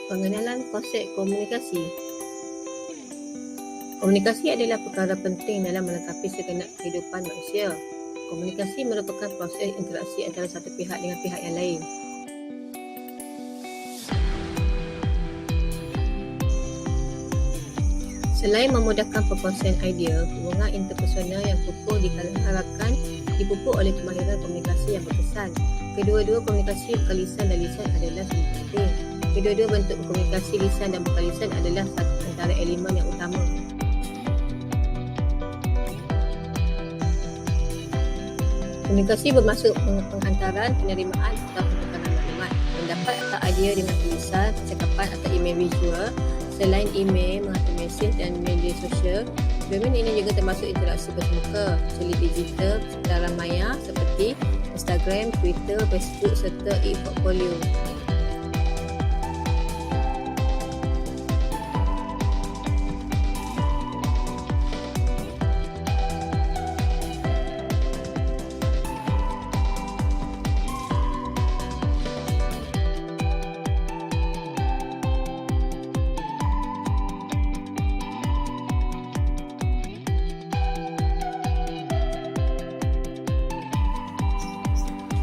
Pengenalan konsep komunikasi. Komunikasi adalah perkara penting dalam melengkapi segenap kehidupan manusia. Komunikasi merupakan proses interaksi antara satu pihak dengan pihak yang lain. Selain memudahkan perkongsian idea, hubungan interpersonal yang kukuh diharapkan dipupuk oleh kemahiran komunikasi yang berkesan. Kedua-dua komunikasi bukan lisan dan lisan adalah sangat penting. Kedua-dua bentuk komunikasi lisan dan bukan lisan adalah satu antara elemen yang utama. Komunikasi bermaksud penghantaran, penerimaan atau pertukaran maklumat, pendapat atau idea dengan tulisan, percakapan atau email visual. Selain email, menghantar mesej dan media sosial, domain ini juga termasuk interaksi bersemuka, celik digital, secara maya seperti Instagram, Twitter, Facebook serta e-portfolio.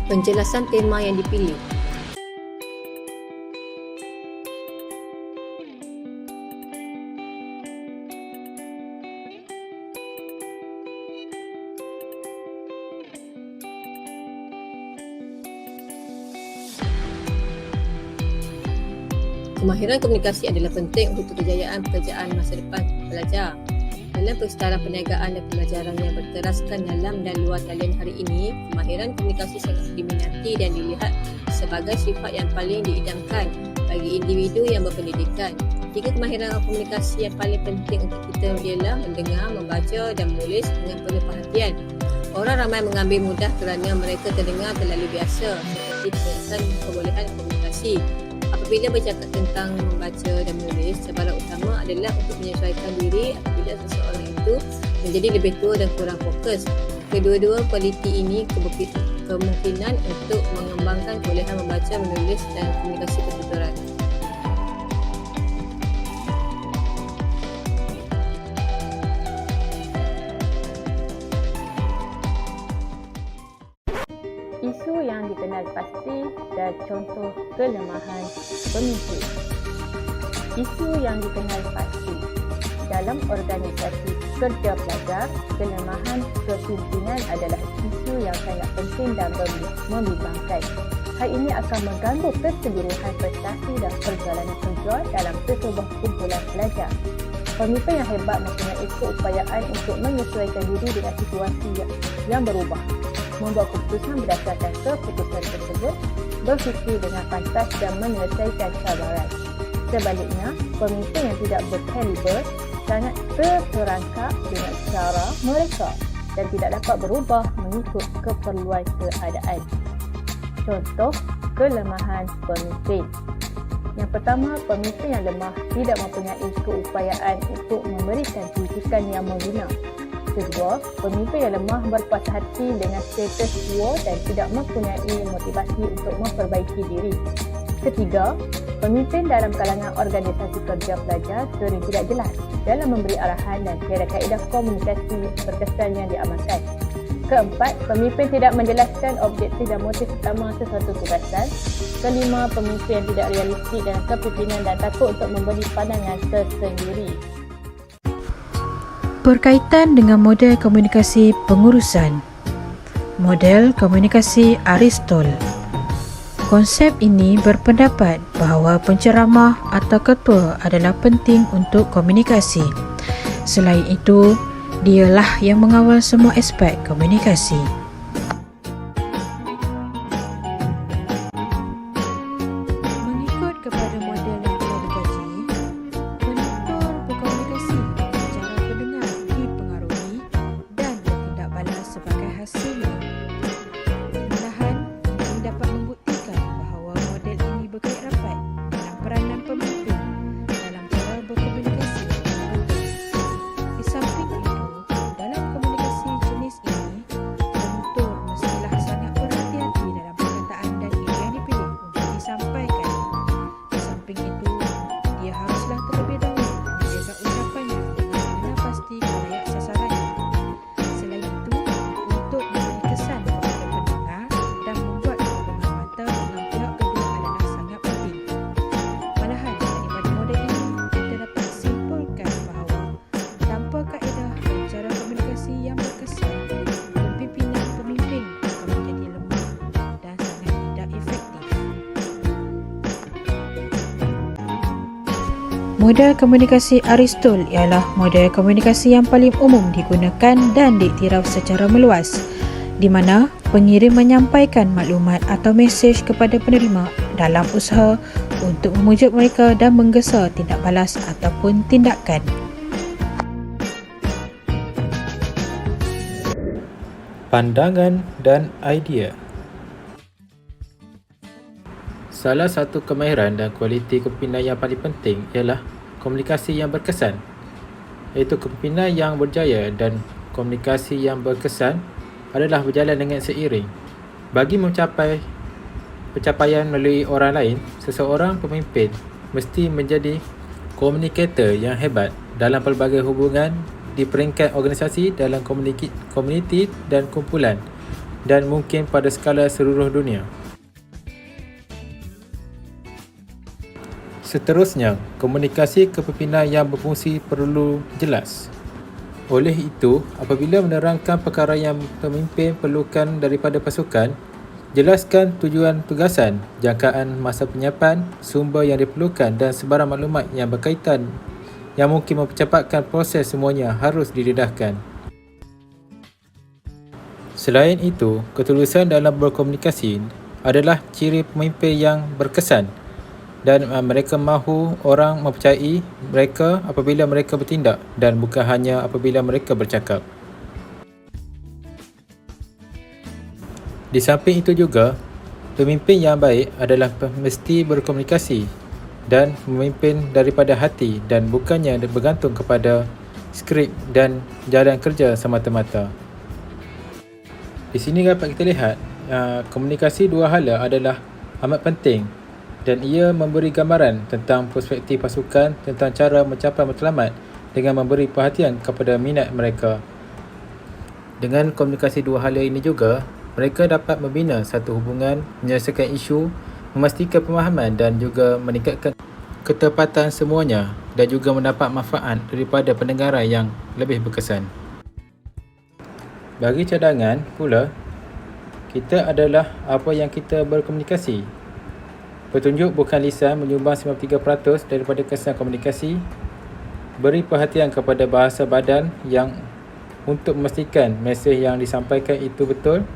Penjelasan tema yang dipilih. Kemahiran komunikasi adalah penting untuk kejayaan pekerjaan masa depan pelajar. Dalam persekitaran perniagaan dan pembelajaran yang berteraskan dalam dan luar talian hari ini, kemahiran komunikasi sangat diminati dan dilihat sebagai sifat yang paling diidamkan bagi individu yang berpendidikan. Tiga kemahiran komunikasi yang paling penting untuk kita ialah mendengar, membaca dan menulis dengan penuh perhatian. Orang ramai mengambil mudah kerana mereka terdengar terlalu biasa, seperti kesan kebolehan komunikasi. Apabila bercakap tentang membaca dan menulis, cabaran utama adalah untuk menyesuaikan diri apabila seseorang itu menjadi lebih tua dan kurang fokus. Kedua-dua kualiti ini kemungkinan untuk mengembangkan kebolehan membaca, menulis dan komunikasi pertuturan. Isu yang dikenal pasti dan contoh kelemahan pemimpin. Isu yang dikenal pasti dalam organisasi kerja pelajar, kelemahan kepimpinan adalah isu yang sangat penting dan membimbangkan. Hal ini akan mengganggu keseluruhan prestasi dan perjalanan kerja dalam sesebuah kumpulan pelajar. Pemimpin yang hebat mempunyai keupayaan untuk menyesuaikan diri dengan situasi yang berubah, membuat keputusan berdasarkan keputusan tersebut, berfikir dengan pantas dan menyelesaikan cabaran. Sebaliknya, pemimpin yang tidak berkaliber sangat terperangkap dengan cara mereka dan tidak dapat berubah mengikut keperluan keadaan. Contoh kelemahan pemimpin. Yang pertama, pemimpin yang lemah tidak mempunyai keupayaan untuk memberikan kritikan yang membina. Kedua, pemimpin yang lemah berpuas hati dengan status quo dan tidak mempunyai motivasi untuk memperbaiki diri. Ketiga, pemimpin dalam kalangan organisasi kerja pelajar sering tidak jelas dalam memberi arahan dan tiada kaedah komunikasi berkesan yang diamalkan. Keempat, pemimpin tidak menjelaskan objektif dan motif utama sesuatu tugasan. Kelima, pemimpin yang tidak realistik dalam kepimpinan dan takut untuk memberi pandangan tersendiri. Berkaitan dengan model komunikasi pengurusan. Model komunikasi Aristotle. Konsep ini berpendapat bahawa penceramah atau ketua adalah penting untuk komunikasi. Selain itu, dialah yang mengawal semua aspek komunikasi. Mengikut kepada model yang telah dikaji, penutur berkomunikasi dengan cara pendengar dipengaruhi dan bertindak balas sebagai hasilnya. Malahan, ini dapat membuktikan bahawa model ini berkait rapat dalam peranan pemimpin dalam cara berkomunikasi yang betul. Di samping itu, dalam komunikasi jenis ini, Model komunikasi Aristotle ialah model komunikasi yang paling umum digunakan dan diiktiraf secara meluas, di mana pengirim menyampaikan maklumat atau mesej kepada penerima dalam usaha untuk memujuk mereka dan menggesa tindak balas ataupun tindakan. Pandangan dan idea. Salah satu kemahiran dan kualiti kepimpinan yang paling penting ialah komunikasi yang berkesan, iaitu kepimpinan yang berjaya dan komunikasi yang berkesan adalah berjalan dengan seiring. Bagi mencapai pencapaian melalui orang lain, seseorang pemimpin mesti menjadi komunikator yang hebat dalam pelbagai hubungan di peringkat organisasi, dalam komuniti dan kumpulan, dan mungkin pada skala seluruh dunia. Seterusnya, komunikasi kepimpinan yang berfungsi perlu jelas. Oleh itu, apabila menerangkan perkara yang pemimpin perlukan daripada pasukan, jelaskan tujuan tugasan, jangkaan masa penyiapan, sumber yang diperlukan dan sebarang maklumat yang berkaitan yang mungkin mempercepatkan proses semuanya harus didedahkan. Selain itu, ketulusan dalam berkomunikasi adalah ciri pemimpin yang berkesan dan mereka mahu orang mempercayai mereka apabila mereka bertindak dan bukan hanya apabila mereka bercakap. Di samping itu juga, pemimpin yang baik adalah mesti berkomunikasi dan memimpin daripada hati dan bukannya bergantung kepada skrip dan jalan kerja semata-mata. Di sini dapat kita lihat komunikasi dua hala adalah amat penting dan ia memberi gambaran tentang perspektif pasukan tentang cara mencapai matlamat dengan memberi perhatian kepada minat mereka. Dengan komunikasi dua hala ini juga, mereka dapat membina satu hubungan, menyelesaikan isu, memastikan pemahaman dan juga meningkatkan ketepatan semuanya dan juga mendapat manfaat daripada pendengaran yang lebih berkesan. Bagi cadangan pula, kita adalah apa yang kita berkomunikasi. Petunjuk bukan lisan menyumbang 93% daripada kesan komunikasi. Beri perhatian kepada bahasa badan yang untuk memastikan mesej yang disampaikan itu betul.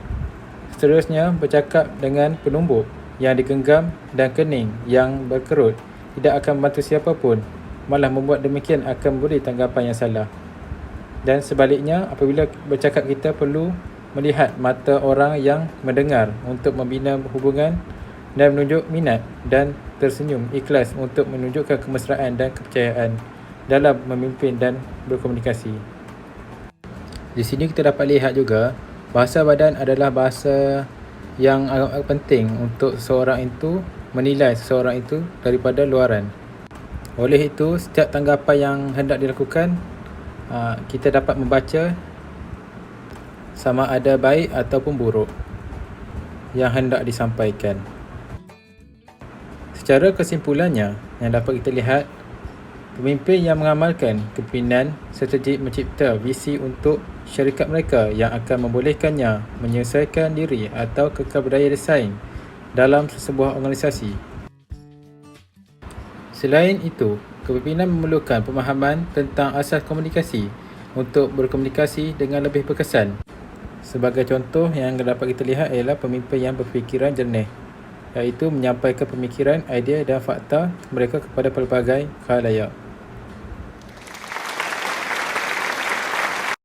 Seterusnya, bercakap dengan penumbuk yang digenggam dan kening yang berkerut tidak akan membantu siapa pun, malah membuat demikian akan memberi tanggapan yang salah. Dan sebaliknya, apabila bercakap kita perlu melihat mata orang yang mendengar untuk membina hubungan dan menunjuk minat dan tersenyum ikhlas untuk menunjukkan kemesraan dan kepercayaan dalam memimpin dan berkomunikasi. Di sini kita dapat lihat juga bahasa badan adalah bahasa yang agak penting untuk seseorang itu menilai seseorang itu daripada luaran. Oleh itu, setiap tanggapan yang hendak dilakukan, kita dapat membaca sama ada baik ataupun buruk yang hendak disampaikan. Secara kesimpulannya, yang dapat kita lihat, pemimpin yang mengamalkan kepimpinan strategik mencipta visi untuk syarikat mereka yang akan membolehkannya menyelesaikan diri atau kekal berdaya bersaing dalam sebuah organisasi. Selain itu, kepimpinan memerlukan pemahaman tentang asas komunikasi untuk berkomunikasi dengan lebih berkesan. Sebagai contoh yang dapat kita lihat ialah pemimpin yang berfikiran jernih, iaitu menyampaikan pemikiran, idea dan fakta mereka kepada pelbagai khalayak.